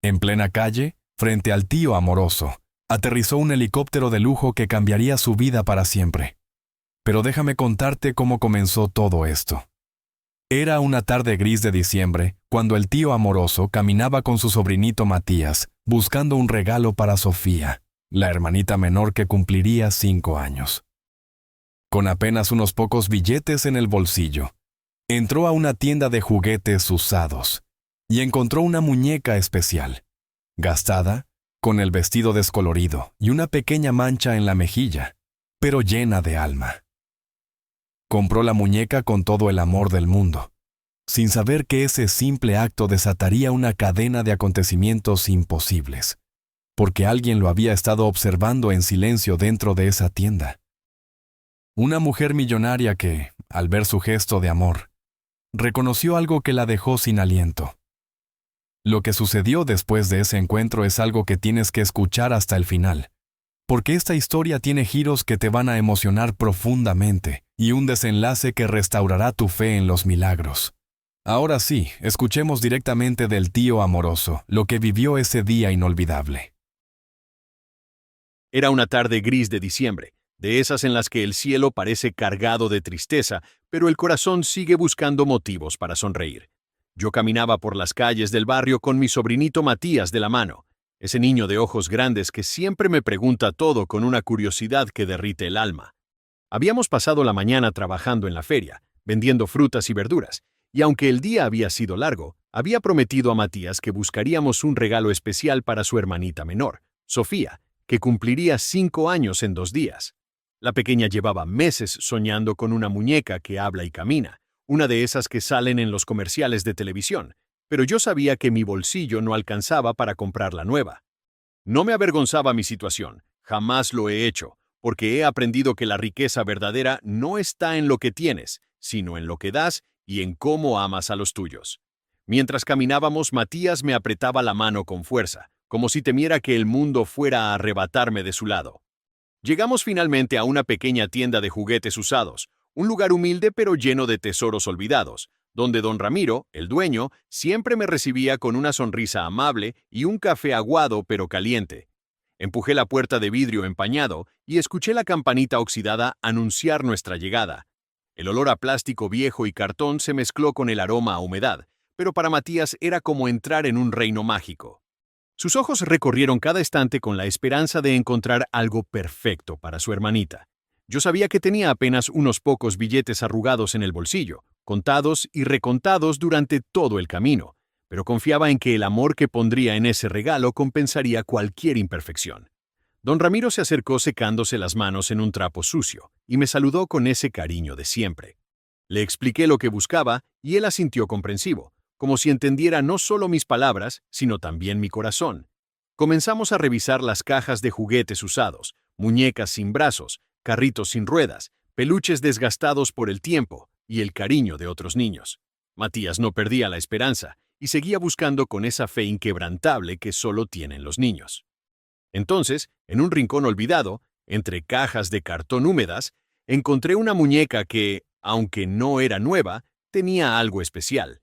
En plena calle, frente al tío amoroso, aterrizó un helicóptero de lujo que cambiaría su vida para siempre. Pero déjame contarte cómo comenzó todo esto. Era una tarde gris de diciembre, cuando el tío amoroso caminaba con su sobrinito Matías, buscando un regalo para Sofía, la hermanita menor que cumpliría 5 años. Con apenas unos pocos billetes en el bolsillo, entró a una tienda de juguetes usados y encontró una muñeca especial, gastada, con el vestido descolorido y una pequeña mancha en la mejilla, pero llena de alma. Compró la muñeca con todo el amor del mundo, sin saber que ese simple acto desataría una cadena de acontecimientos imposibles, porque alguien lo había estado observando en silencio dentro de esa tienda. Una mujer millonaria que, al ver su gesto de amor, reconoció algo que la dejó sin aliento. Lo que sucedió después de ese encuentro es algo que tienes que escuchar hasta el final, porque esta historia tiene giros que te van a emocionar profundamente y un desenlace que restaurará tu fe en los milagros. Ahora sí, escuchemos directamente del tío amoroso lo que vivió ese día inolvidable. Era una tarde gris de diciembre, de esas en las que el cielo parece cargado de tristeza, pero el corazón sigue buscando motivos para sonreír. Yo caminaba por las calles del barrio con mi sobrinito Matías de la mano, ese niño de ojos grandes que siempre me pregunta todo con una curiosidad que derrite el alma. Habíamos pasado la mañana trabajando en la feria, vendiendo frutas y verduras, y aunque el día había sido largo, había prometido a Matías que buscaríamos un regalo especial para su hermanita menor, Sofía, que cumpliría 5 años en 2 días. La pequeña llevaba meses soñando con una muñeca que habla y camina, una de esas que salen en los comerciales de televisión, pero yo sabía que mi bolsillo no alcanzaba para comprar la nueva. No me avergonzaba mi situación, jamás lo he hecho, porque he aprendido que la riqueza verdadera no está en lo que tienes, sino en lo que das y en cómo amas a los tuyos. Mientras caminábamos, Matías me apretaba la mano con fuerza, como si temiera que el mundo fuera a arrebatarme de su lado. Llegamos finalmente a una pequeña tienda de juguetes usados, un lugar humilde pero lleno de tesoros olvidados, donde don Ramiro, el dueño, siempre me recibía con una sonrisa amable y un café aguado pero caliente. Empujé la puerta de vidrio empañado y escuché la campanita oxidada anunciar nuestra llegada. El olor a plástico viejo y cartón se mezcló con el aroma a humedad, pero para Matías era como entrar en un reino mágico. Sus ojos recorrieron cada estante con la esperanza de encontrar algo perfecto para su hermanita. Yo sabía que tenía apenas unos pocos billetes arrugados en el bolsillo, contados y recontados durante todo el camino, pero confiaba en que el amor que pondría en ese regalo compensaría cualquier imperfección. Don Ramiro se acercó secándose las manos en un trapo sucio y me saludó con ese cariño de siempre. Le expliqué lo que buscaba y él asintió comprensivo, como si entendiera no solo mis palabras, sino también mi corazón. Comenzamos a revisar las cajas de juguetes usados, muñecas sin brazos, carritos sin ruedas, peluches desgastados por el tiempo y el cariño de otros niños. Matías no perdía la esperanza y seguía buscando con esa fe inquebrantable que solo tienen los niños. Entonces, en un rincón olvidado, entre cajas de cartón húmedas, encontré una muñeca que, aunque no era nueva, tenía algo especial.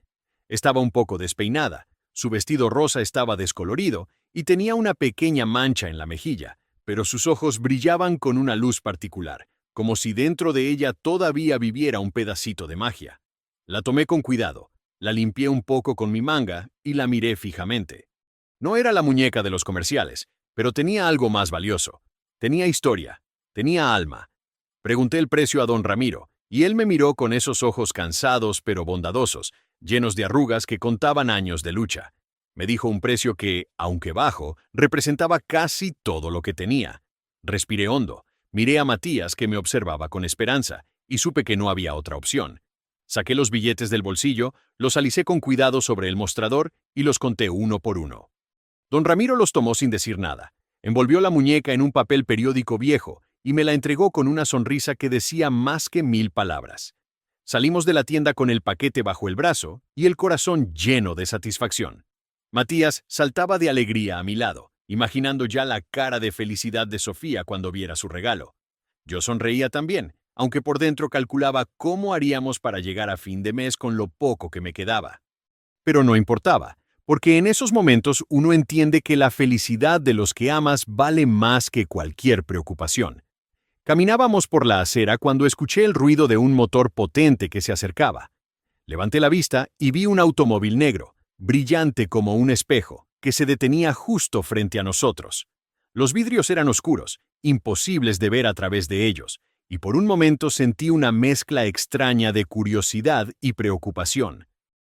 Estaba un poco despeinada, su vestido rosa estaba descolorido y tenía una pequeña mancha en la mejilla, pero sus ojos brillaban con una luz particular, como si dentro de ella todavía viviera un pedacito de magia. La tomé con cuidado, la limpié un poco con mi manga y la miré fijamente. No era la muñeca de los comerciales, pero tenía algo más valioso. Tenía historia, tenía alma. Pregunté el precio a don Ramiro, y él me miró con esos ojos cansados pero bondadosos, llenos de arrugas que contaban años de lucha. Me dijo un precio que, aunque bajo, representaba casi todo lo que tenía. Respiré hondo, miré a Matías que me observaba con esperanza, y supe que no había otra opción. Saqué los billetes del bolsillo, los alicé con cuidado sobre el mostrador y los conté uno por uno. Don Ramiro los tomó sin decir nada. Envolvió la muñeca en un papel periódico viejo y me la entregó con una sonrisa que decía más que 1000 palabras. Salimos de la tienda con el paquete bajo el brazo y el corazón lleno de satisfacción. Matías saltaba de alegría a mi lado, imaginando ya la cara de felicidad de Sofía cuando viera su regalo. Yo sonreía también, aunque por dentro calculaba cómo haríamos para llegar a fin de mes con lo poco que me quedaba. Pero no importaba, porque en esos momentos uno entiende que la felicidad de los que amas vale más que cualquier preocupación. Caminábamos por la acera cuando escuché el ruido de un motor potente que se acercaba. Levanté la vista y vi un automóvil negro, brillante como un espejo, que se detenía justo frente a nosotros. Los vidrios eran oscuros, imposibles de ver a través de ellos, y por un momento sentí una mezcla extraña de curiosidad y preocupación.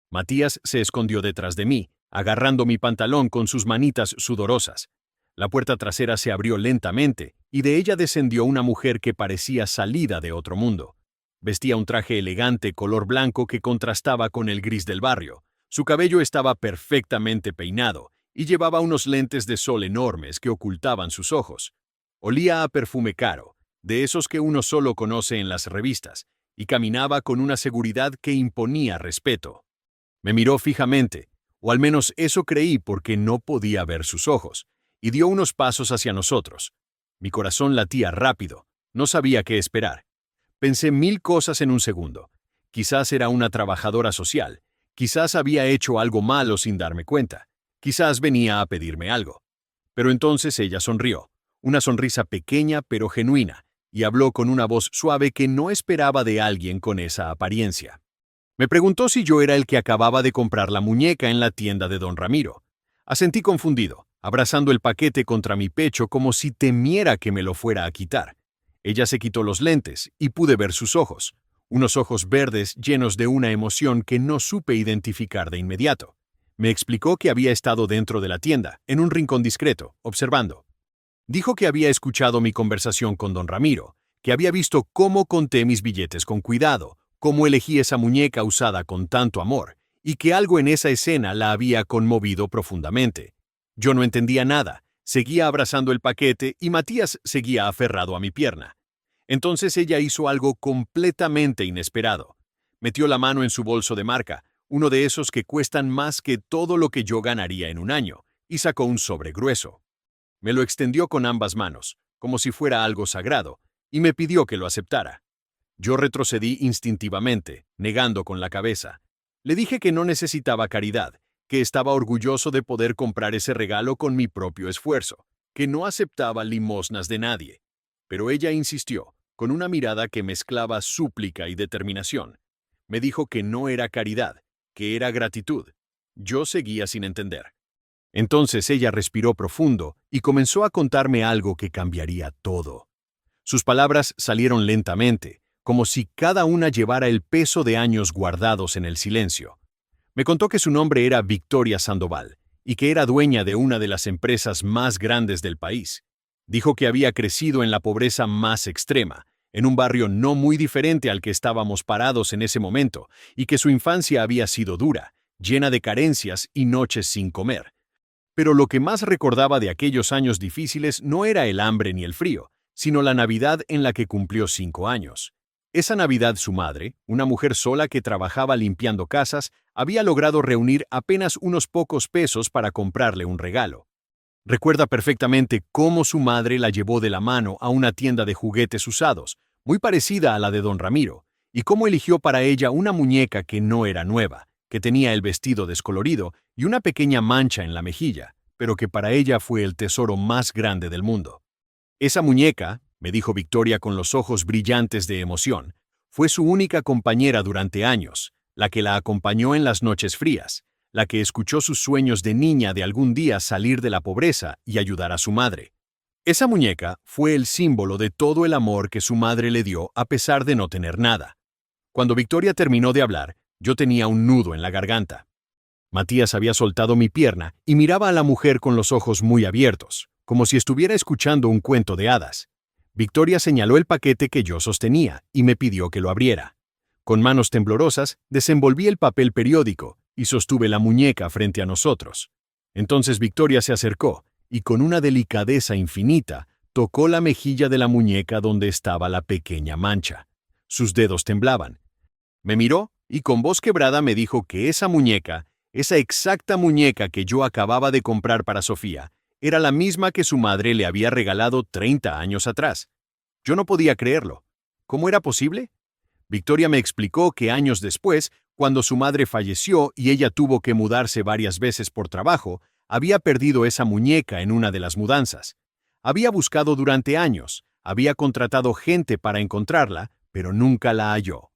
Matías se escondió detrás de mí, agarrando mi pantalón con sus manitas sudorosas. La puerta trasera se abrió lentamente, y de ella descendió una mujer que parecía salida de otro mundo. Vestía un traje elegante color blanco que contrastaba con el gris del barrio. Su cabello estaba perfectamente peinado, y llevaba unos lentes de sol enormes que ocultaban sus ojos. Olía a perfume caro, de esos que uno solo conoce en las revistas, y caminaba con una seguridad que imponía respeto. Me miró fijamente, o al menos eso creí porque no podía ver sus ojos, y dio unos pasos hacia nosotros. Mi corazón latía rápido, no sabía qué esperar. Pensé mil cosas en un segundo. Quizás era una trabajadora social, quizás había hecho algo malo sin darme cuenta, quizás venía a pedirme algo. Pero entonces ella sonrió, una sonrisa pequeña pero genuina, y habló con una voz suave que no esperaba de alguien con esa apariencia. Me preguntó si yo era el que acababa de comprar la muñeca en la tienda de don Ramiro. Asentí confundido, abrazando el paquete contra mi pecho como si temiera que me lo fuera a quitar. Ella se quitó los lentes y pude ver sus ojos, unos ojos verdes llenos de una emoción que no supe identificar de inmediato. Me explicó que había estado dentro de la tienda, en un rincón discreto, observando. Dijo que había escuchado mi conversación con don Ramiro, que había visto cómo conté mis billetes con cuidado, cómo elegí esa muñeca usada con tanto amor, y que algo en esa escena la había conmovido profundamente. Yo no entendía nada, seguía abrazando el paquete y Matías seguía aferrado a mi pierna. Entonces ella hizo algo completamente inesperado. Metió la mano en su bolso de marca, uno de esos que cuestan más que todo lo que yo ganaría en un año, y sacó un sobre grueso. Me lo extendió con ambas manos, como si fuera algo sagrado, y me pidió que lo aceptara. Yo retrocedí instintivamente, negando con la cabeza. Le dije que no necesitaba caridad, que estaba orgulloso de poder comprar ese regalo con mi propio esfuerzo, que no aceptaba limosnas de nadie. Pero ella insistió, con una mirada que mezclaba súplica y determinación. Me dijo que no era caridad, que era gratitud. Yo seguía sin entender. Entonces ella respiró profundo y comenzó a contarme algo que cambiaría todo. Sus palabras salieron lentamente, como si cada una llevara el peso de años guardados en el silencio. Me contó que su nombre era Victoria Sandoval y que era dueña de una de las empresas más grandes del país. Dijo que había crecido en la pobreza más extrema, en un barrio no muy diferente al que estábamos parados en ese momento, y que su infancia había sido dura, llena de carencias y noches sin comer. Pero lo que más recordaba de aquellos años difíciles no era el hambre ni el frío, sino la Navidad en la que cumplió 5 años. Esa Navidad su madre, una mujer sola que trabajaba limpiando casas, había logrado reunir apenas unos pocos pesos para comprarle un regalo. Recuerda perfectamente cómo su madre la llevó de la mano a una tienda de juguetes usados, muy parecida a la de don Ramiro, y cómo eligió para ella una muñeca que no era nueva, que tenía el vestido descolorido y una pequeña mancha en la mejilla, pero que para ella fue el tesoro más grande del mundo. Esa muñeca, me dijo Victoria con los ojos brillantes de emoción, fue su única compañera durante años, la que la acompañó en las noches frías, la que escuchó sus sueños de niña de algún día salir de la pobreza y ayudar a su madre. Esa muñeca fue el símbolo de todo el amor que su madre le dio a pesar de no tener nada. Cuando Victoria terminó de hablar, yo tenía un nudo en la garganta. Matías había soltado mi pierna y miraba a la mujer con los ojos muy abiertos, como si estuviera escuchando un cuento de hadas. Victoria señaló el paquete que yo sostenía y me pidió que lo abriera. Con manos temblorosas, desenvolví el papel periódico y sostuve la muñeca frente a nosotros. Entonces Victoria se acercó y con una delicadeza infinita tocó la mejilla de la muñeca donde estaba la pequeña mancha. Sus dedos temblaban. Me miró y con voz quebrada me dijo que esa muñeca, esa exacta muñeca que yo acababa de comprar para Sofía, era la misma que su madre le había regalado 30 años atrás. Yo no podía creerlo. ¿Cómo era posible? Victoria me explicó que años después, Cuando su madre falleció y ella tuvo que mudarse varias veces por trabajo, había perdido esa muñeca en una de las mudanzas. Había buscado durante años, había contratado gente para encontrarla, pero nunca la halló.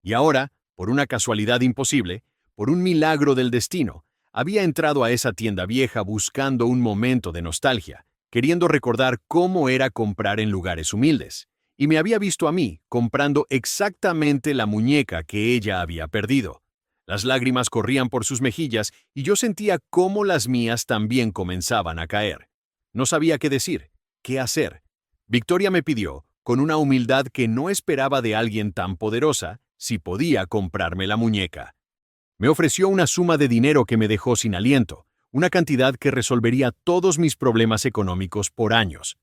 Y ahora, por una casualidad imposible, por un milagro del destino, había entrado a esa tienda vieja buscando un momento de nostalgia, queriendo recordar cómo era comprar en lugares humildes, y me había visto a mí comprando exactamente la muñeca que ella había perdido. Las lágrimas corrían por sus mejillas y yo sentía cómo las mías también comenzaban a caer. No sabía qué decir, qué hacer. Victoria me pidió, con una humildad que no esperaba de alguien tan poderosa, si podía comprarme la muñeca. Me ofreció una suma de dinero que me dejó sin aliento, una cantidad que resolvería todos mis problemas económicos por años.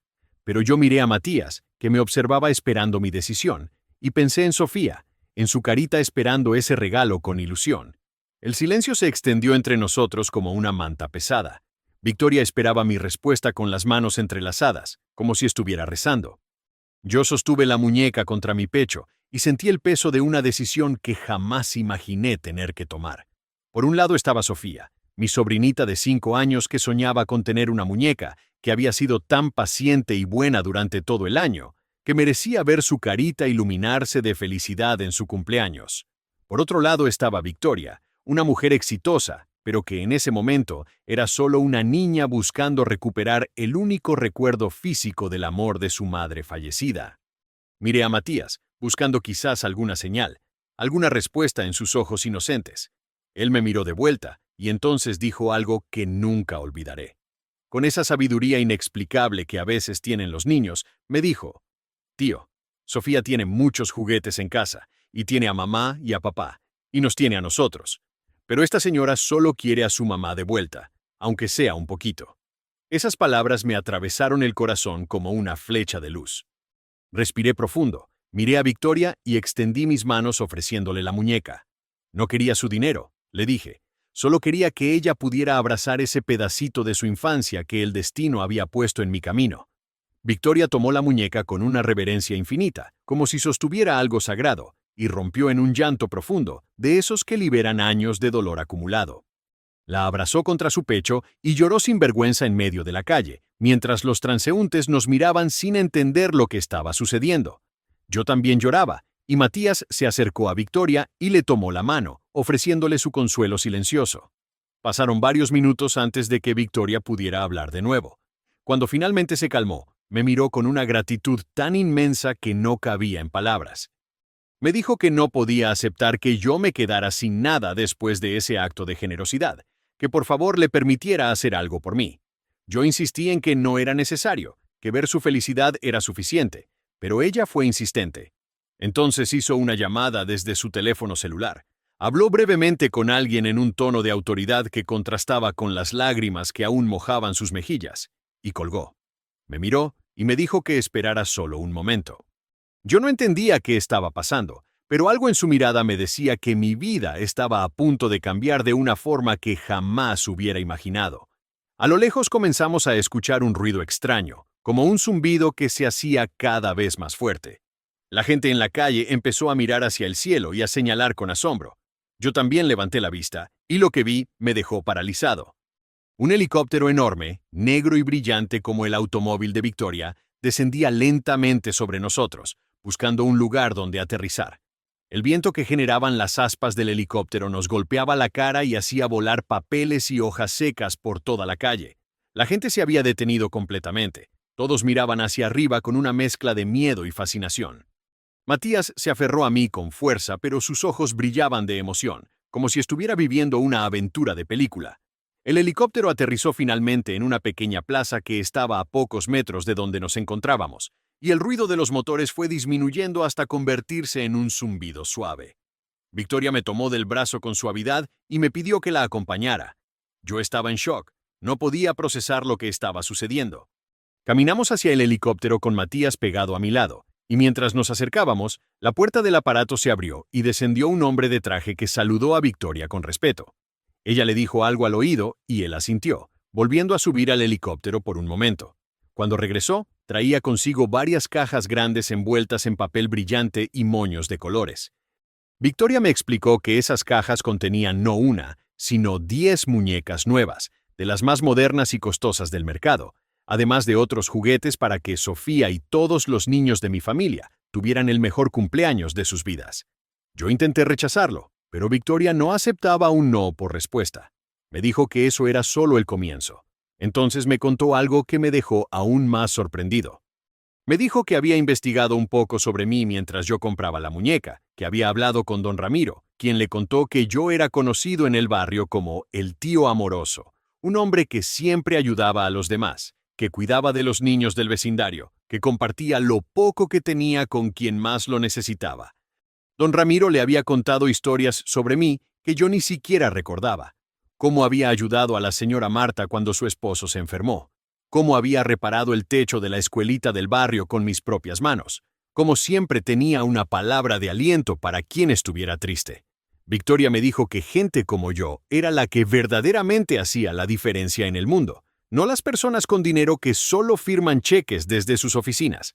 Pero yo miré a Matías, que me observaba esperando mi decisión, y pensé en Sofía, en su carita esperando ese regalo con ilusión. El silencio se extendió entre nosotros como una manta pesada. Victoria esperaba mi respuesta con las manos entrelazadas, como si estuviera rezando. Yo sostuve la muñeca contra mi pecho y sentí el peso de una decisión que jamás imaginé tener que tomar. Por un lado estaba Sofía, mi sobrinita de 5 años que soñaba con tener una muñeca, que había sido tan paciente y buena durante todo el año, que merecía ver su carita iluminarse de felicidad en su cumpleaños. Por otro lado estaba Victoria, una mujer exitosa, pero que en ese momento era solo una niña buscando recuperar el único recuerdo físico del amor de su madre fallecida. Miré a Matías, buscando quizás alguna señal, alguna respuesta en sus ojos inocentes. Él me miró de vuelta, y entonces dijo algo que nunca olvidaré. Con esa sabiduría inexplicable que a veces tienen los niños, me dijo: «Tío, Sofía tiene muchos juguetes en casa, y tiene a mamá y a papá, y nos tiene a nosotros. Pero esta señora solo quiere a su mamá de vuelta, aunque sea un poquito». Esas palabras me atravesaron el corazón como una flecha de luz. Respiré profundo, miré a Victoria y extendí mis manos ofreciéndole la muñeca. No quería su dinero, le dije. Solo quería que ella pudiera abrazar ese pedacito de su infancia que el destino había puesto en mi camino. Victoria tomó la muñeca con una reverencia infinita, como si sostuviera algo sagrado, y rompió en un llanto profundo, de esos que liberan años de dolor acumulado. La abrazó contra su pecho y lloró sin vergüenza en medio de la calle, mientras los transeúntes nos miraban sin entender lo que estaba sucediendo. Yo también lloraba, y Matías se acercó a Victoria y le tomó la mano, ofreciéndole su consuelo silencioso. Pasaron varios minutos antes de que Victoria pudiera hablar de nuevo. Cuando finalmente se calmó, me miró con una gratitud tan inmensa que no cabía en palabras. Me dijo que no podía aceptar que yo me quedara sin nada después de ese acto de generosidad, que por favor le permitiera hacer algo por mí. Yo insistí en que no era necesario, que ver su felicidad era suficiente, pero ella fue insistente. Entonces hizo una llamada desde su teléfono celular. Habló brevemente con alguien en un tono de autoridad que contrastaba con las lágrimas que aún mojaban sus mejillas, y colgó. Me miró y me dijo que esperara solo un momento. Yo no entendía qué estaba pasando, pero algo en su mirada me decía que mi vida estaba a punto de cambiar de una forma que jamás hubiera imaginado. A lo lejos comenzamos a escuchar un ruido extraño, como un zumbido que se hacía cada vez más fuerte. La gente en la calle empezó a mirar hacia el cielo y a señalar con asombro. Yo también levanté la vista, y lo que vi me dejó paralizado. Un helicóptero enorme, negro y brillante como el automóvil de Victoria, descendía lentamente sobre nosotros, buscando un lugar donde aterrizar. El viento que generaban las aspas del helicóptero nos golpeaba la cara y hacía volar papeles y hojas secas por toda la calle. La gente se había detenido completamente. Todos miraban hacia arriba con una mezcla de miedo y fascinación. Matías se aferró a mí con fuerza, pero sus ojos brillaban de emoción, como si estuviera viviendo una aventura de película. El helicóptero aterrizó finalmente en una pequeña plaza que estaba a pocos metros de donde nos encontrábamos, y el ruido de los motores fue disminuyendo hasta convertirse en un zumbido suave. Victoria me tomó del brazo con suavidad y me pidió que la acompañara. Yo estaba en shock, no podía procesar lo que estaba sucediendo. Caminamos hacia el helicóptero con Matías pegado a mi lado, y mientras nos acercábamos, la puerta del aparato se abrió y descendió un hombre de traje que saludó a Victoria con respeto. Ella le dijo algo al oído y él asintió, volviendo a subir al helicóptero por un momento. Cuando regresó, traía consigo varias cajas grandes envueltas en papel brillante y moños de colores. Victoria me explicó que esas cajas contenían no una, sino 10 muñecas nuevas, de las más modernas y costosas del mercado, además de otros juguetes para que Sofía y todos los niños de mi familia tuvieran el mejor cumpleaños de sus vidas. Yo intenté rechazarlo, pero Victoria no aceptaba un no por respuesta. Me dijo que eso era solo el comienzo. Entonces me contó algo que me dejó aún más sorprendido. Me dijo que había investigado un poco sobre mí mientras yo compraba la muñeca, que había hablado con don Ramiro, quien le contó que yo era conocido en el barrio como el tío amoroso, un hombre que siempre ayudaba a los demás, que cuidaba de los niños del vecindario, que compartía lo poco que tenía con quien más lo necesitaba. Don Ramiro le había contado historias sobre mí que yo ni siquiera recordaba. Cómo había ayudado a la señora Marta cuando su esposo se enfermó. Cómo había reparado el techo de la escuelita del barrio con mis propias manos. Cómo siempre tenía una palabra de aliento para quien estuviera triste. Victoria me dijo que gente como yo era la que verdaderamente hacía la diferencia en el mundo, no las personas con dinero que solo firman cheques desde sus oficinas.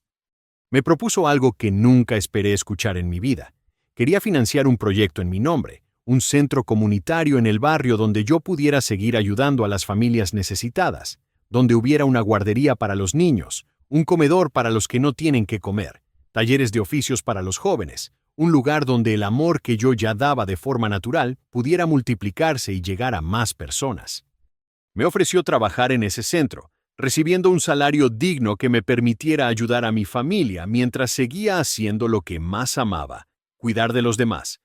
Me propuso algo que nunca esperé escuchar en mi vida. Quería financiar un proyecto en mi nombre, un centro comunitario en el barrio donde yo pudiera seguir ayudando a las familias necesitadas, donde hubiera una guardería para los niños, un comedor para los que no tienen que comer, talleres de oficios para los jóvenes, un lugar donde el amor que yo ya daba de forma natural pudiera multiplicarse y llegar a más personas. Me ofreció trabajar en ese centro, recibiendo un salario digno que me permitiera ayudar a mi familia mientras seguía haciendo lo que más amaba, cuidar de los demás.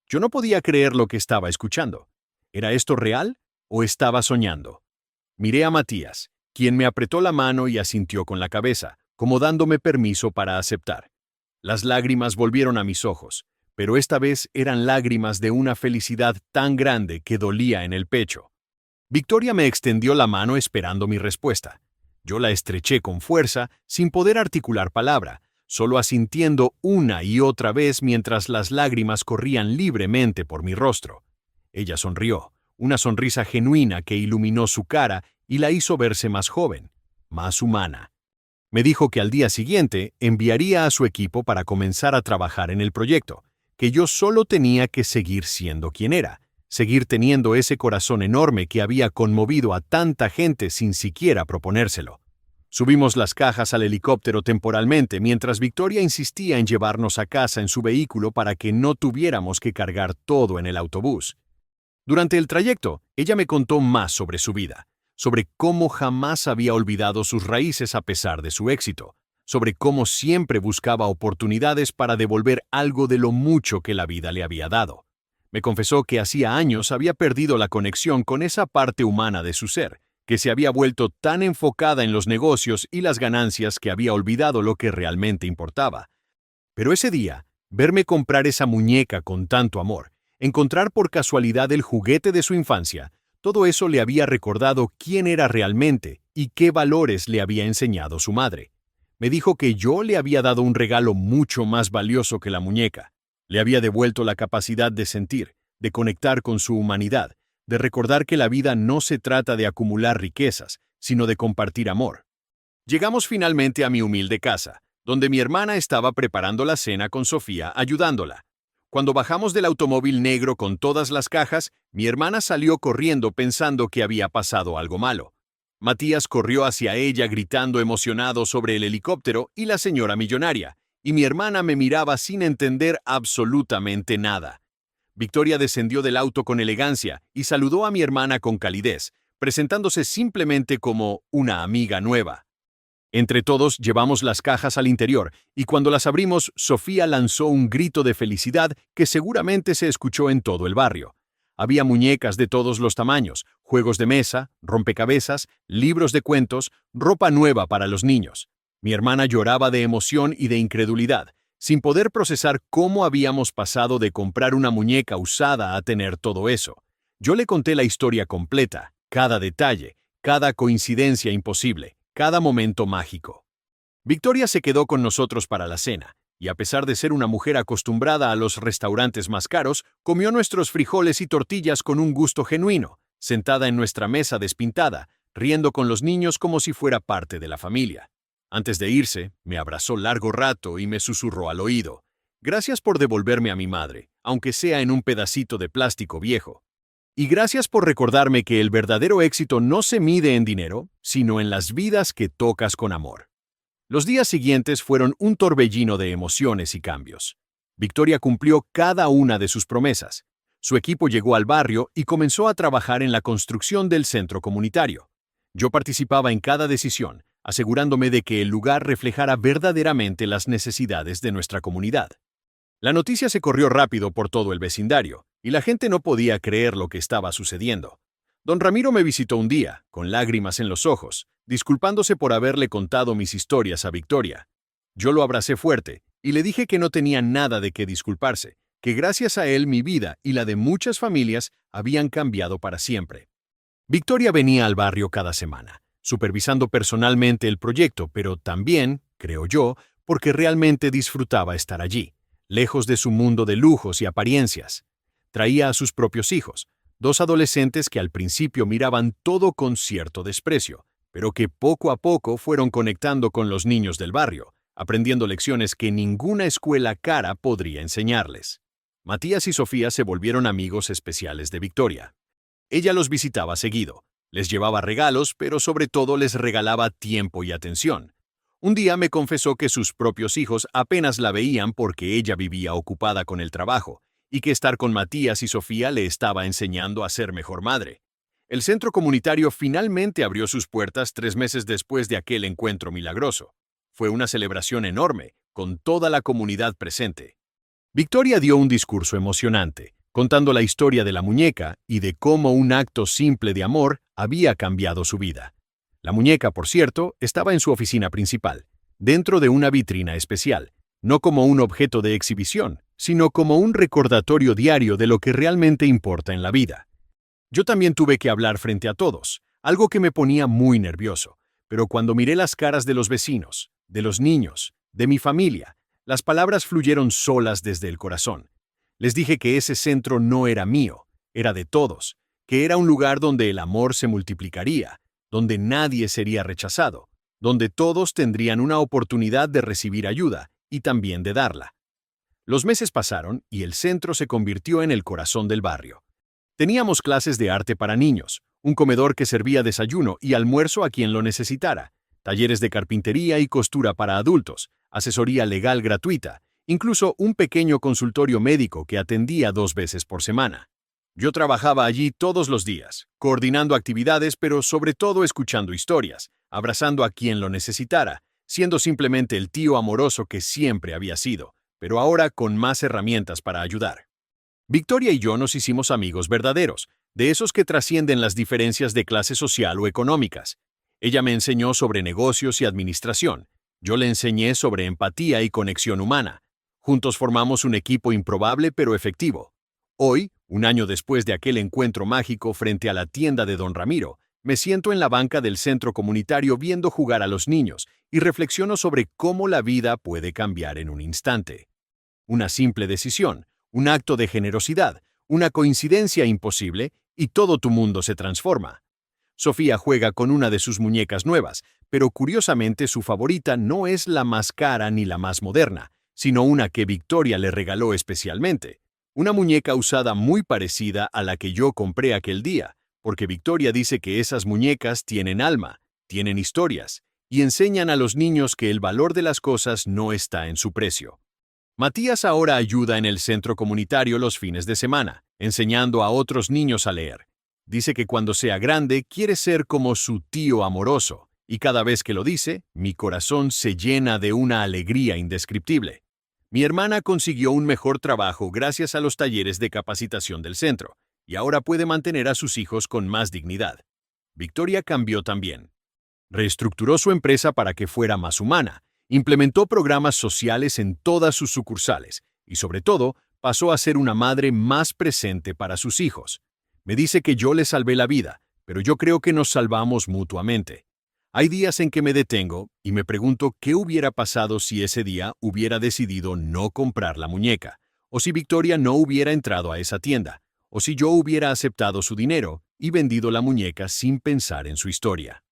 Yo no podía creer lo que estaba escuchando. ¿Era esto real o estaba soñando? Miré a Matías, quien me apretó la mano y asintió con la cabeza, como dándome permiso para aceptar. Las lágrimas volvieron a mis ojos, pero esta vez eran lágrimas de una felicidad tan grande que dolía en el pecho. Victoria me extendió la mano esperando mi respuesta. Yo la estreché con fuerza, sin poder articular palabra, solo asintiendo una y otra vez mientras las lágrimas corrían libremente por mi rostro. Ella sonrió, una sonrisa genuina que iluminó su cara y la hizo verse más joven, más humana. Me dijo que al día siguiente enviaría a su equipo para comenzar a trabajar en el proyecto, que yo solo tenía que seguir siendo quien era, seguir teniendo ese corazón enorme que había conmovido a tanta gente sin siquiera proponérselo. Subimos las cajas al helicóptero temporalmente mientras Victoria insistía en llevarnos a casa en su vehículo para que no tuviéramos que cargar todo en el autobús. Durante el trayecto, ella me contó más sobre su vida, sobre cómo jamás había olvidado sus raíces a pesar de su éxito, sobre cómo siempre buscaba oportunidades para devolver algo de lo mucho que la vida le había dado. Me confesó que hacía años había perdido la conexión con esa parte humana de su ser, que se había vuelto tan enfocada en los negocios y las ganancias que había olvidado lo que realmente importaba. Pero ese día, verme comprar esa muñeca con tanto amor, encontrar por casualidad el juguete de su infancia, todo eso le había recordado quién era realmente y qué valores le había enseñado su madre. Me dijo que yo le había dado un regalo mucho más valioso que la muñeca. Le había devuelto la capacidad de sentir, de conectar con su humanidad, de recordar que la vida no se trata de acumular riquezas, sino de compartir amor. Llegamos finalmente a mi humilde casa, donde mi hermana estaba preparando la cena con Sofía, ayudándola. Cuando bajamos del automóvil negro con todas las cajas, mi hermana salió corriendo pensando que había pasado algo malo. Matías corrió hacia ella gritando emocionado sobre el helicóptero y la señora millonaria, y mi hermana me miraba sin entender absolutamente nada. Victoria descendió del auto con elegancia y saludó a mi hermana con calidez, presentándose simplemente como una amiga nueva. Entre todos llevamos las cajas al interior y cuando las abrimos, Sofía lanzó un grito de felicidad que seguramente se escuchó en todo el barrio. Había muñecas de todos los tamaños, juegos de mesa, rompecabezas, libros de cuentos, ropa nueva para los niños. Mi hermana lloraba de emoción y de incredulidad, sin poder procesar cómo habíamos pasado de comprar una muñeca usada a tener todo eso. Yo le conté la historia completa, cada detalle, cada coincidencia imposible, cada momento mágico. Victoria se quedó con nosotros para la cena, y a pesar de ser una mujer acostumbrada a los restaurantes más caros, comió nuestros frijoles y tortillas con un gusto genuino, sentada en nuestra mesa despintada, riendo con los niños como si fuera parte de la familia. Antes de irse, me abrazó largo rato y me susurró al oído: «Gracias por devolverme a mi madre, aunque sea en un pedacito de plástico viejo. Y gracias por recordarme que el verdadero éxito no se mide en dinero, sino en las vidas que tocas con amor. Los días siguientes fueron un torbellino de emociones y cambios. Victoria cumplió cada una de sus promesas. Su equipo llegó al barrio y comenzó a trabajar en la construcción del centro comunitario. Yo participaba en cada decisión, asegurándome de que el lugar reflejara verdaderamente las necesidades de nuestra comunidad. La noticia se corrió rápido por todo el vecindario, y la gente no podía creer lo que estaba sucediendo. Don Ramiro me visitó un día, con lágrimas en los ojos, disculpándose por haberle contado mis historias a Victoria. Yo lo abracé fuerte, y le dije que no tenía nada de qué disculparse, que gracias a él mi vida y la de muchas familias habían cambiado para siempre. Victoria venía al barrio cada semana, supervisando personalmente el proyecto, pero también, creo yo, porque realmente disfrutaba estar allí, lejos de su mundo de lujos y apariencias. Traía a sus propios hijos, dos adolescentes que al principio miraban todo con cierto desprecio, pero que poco a poco fueron conectando con los niños del barrio, aprendiendo lecciones que ninguna escuela cara podría enseñarles. Matías y Sofía se volvieron amigos especiales de Victoria. Ella los visitaba seguido, les llevaba regalos, pero sobre todo les regalaba tiempo y atención. Un día me confesó que sus propios hijos apenas la veían porque ella vivía ocupada con el trabajo, y que estar con Matías y Sofía le estaba enseñando a ser mejor madre. El centro comunitario finalmente abrió sus puertas 3 meses después de aquel encuentro milagroso. Fue una celebración enorme, con toda la comunidad presente. Victoria dio un discurso emocionante, contando la historia de la muñeca y de cómo un acto simple de amor había cambiado su vida. La muñeca, por cierto, estaba en su oficina principal, dentro de una vitrina especial, no como un objeto de exhibición, sino como un recordatorio diario de lo que realmente importa en la vida. Yo también tuve que hablar frente a todos, algo que me ponía muy nervioso, pero cuando miré las caras de los vecinos, de los niños, de mi familia, las palabras fluyeron solas desde el corazón. Les dije que ese centro no era mío, era de todos, que era un lugar donde el amor se multiplicaría, donde nadie sería rechazado, donde todos tendrían una oportunidad de recibir ayuda y también de darla. Los meses pasaron y el centro se convirtió en el corazón del barrio. Teníamos clases de arte para niños, un comedor que servía desayuno y almuerzo a quien lo necesitara, talleres de carpintería y costura para adultos, asesoría legal gratuita, incluso un pequeño consultorio médico que atendía 2 veces por semana. Yo trabajaba allí todos los días, coordinando actividades, pero sobre todo escuchando historias, abrazando a quien lo necesitara, siendo simplemente el tío amoroso que siempre había sido, pero ahora con más herramientas para ayudar. Victoria y yo nos hicimos amigos verdaderos, de esos que trascienden las diferencias de clase social o económicas. Ella me enseñó sobre negocios y administración. Yo le enseñé sobre empatía y conexión humana. Juntos formamos un equipo improbable pero efectivo. Hoy, un año después de aquel encuentro mágico frente a la tienda de Don Ramiro, me siento en la banca del centro comunitario viendo jugar a los niños y reflexiono sobre cómo la vida puede cambiar en un instante. Una simple decisión, un acto de generosidad, una coincidencia imposible y todo tu mundo se transforma. Sofía juega con una de sus muñecas nuevas, pero curiosamente su favorita no es la más cara ni la más moderna, sino una que Victoria le regaló especialmente. Una muñeca usada muy parecida a la que yo compré aquel día, porque Victoria dice que esas muñecas tienen alma, tienen historias, y enseñan a los niños que el valor de las cosas no está en su precio. Matías ahora ayuda en el centro comunitario los fines de semana, enseñando a otros niños a leer. Dice que cuando sea grande quiere ser como su tío amoroso, y cada vez que lo dice, mi corazón se llena de una alegría indescriptible. Mi hermana consiguió un mejor trabajo gracias a los talleres de capacitación del centro, y ahora puede mantener a sus hijos con más dignidad. Victoria cambió también. Reestructuró su empresa para que fuera más humana, implementó programas sociales en todas sus sucursales, y sobre todo, pasó a ser una madre más presente para sus hijos. Me dice que yo le salvé la vida, pero yo creo que nos salvamos mutuamente. Hay días en que me detengo y me pregunto qué hubiera pasado si ese día hubiera decidido no comprar la muñeca, o si Victoria no hubiera entrado a esa tienda, o si yo hubiera aceptado su dinero y vendido la muñeca sin pensar en su historia.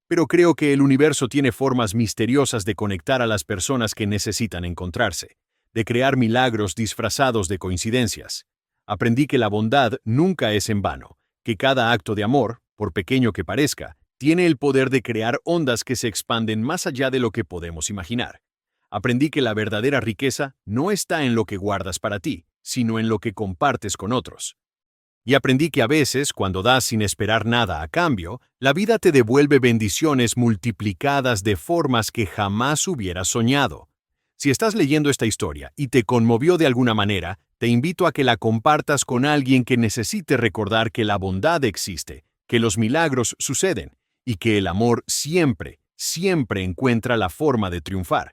Pero creo que el universo tiene formas misteriosas de conectar a las personas que necesitan encontrarse. de crear milagros disfrazados de coincidencias. Aprendí que la bondad nunca es en vano, que cada acto de amor, por pequeño que parezca, tiene el poder de crear ondas que se expanden más allá de lo que podemos imaginar. Aprendí que la verdadera riqueza no está en lo que guardas para ti, sino en lo que compartes con otros. Y aprendí que a veces, cuando das sin esperar nada a cambio, la vida te devuelve bendiciones multiplicadas de formas que jamás hubieras soñado. Si estás leyendo esta historia y te conmovió de alguna manera, te invito a que la compartas con alguien que necesite recordar que la bondad existe, que los milagros suceden y que el amor siempre, siempre encuentra la forma de triunfar.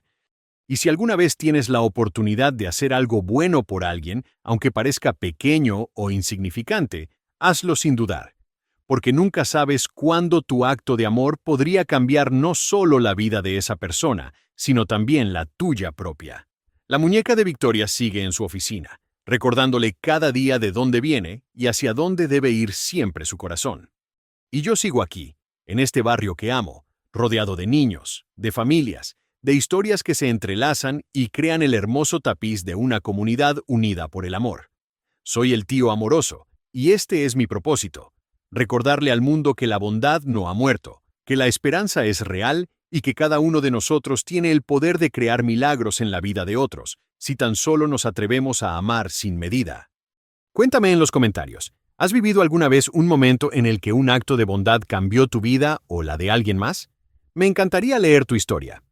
Y si alguna vez tienes la oportunidad de hacer algo bueno por alguien, aunque parezca pequeño o insignificante, hazlo sin dudar, porque nunca sabes cuándo tu acto de amor podría cambiar no solo la vida de esa persona, sino también la tuya propia. La muñeca de Victoria sigue en su oficina, recordándole cada día de dónde viene y hacia dónde debe ir siempre su corazón. Y yo sigo aquí, en este barrio que amo, rodeado de niños, de familias, de historias que se entrelazan y crean el hermoso tapiz de una comunidad unida por el amor. Soy el tío amoroso, y este es mi propósito: recordarle al mundo que la bondad no ha muerto, que la esperanza es real y que cada uno de nosotros tiene el poder de crear milagros en la vida de otros, si tan solo nos atrevemos a amar sin medida. Cuéntame en los comentarios, ¿has vivido alguna vez un momento en el que un acto de bondad cambió tu vida o la de alguien más? Me encantaría leer tu historia.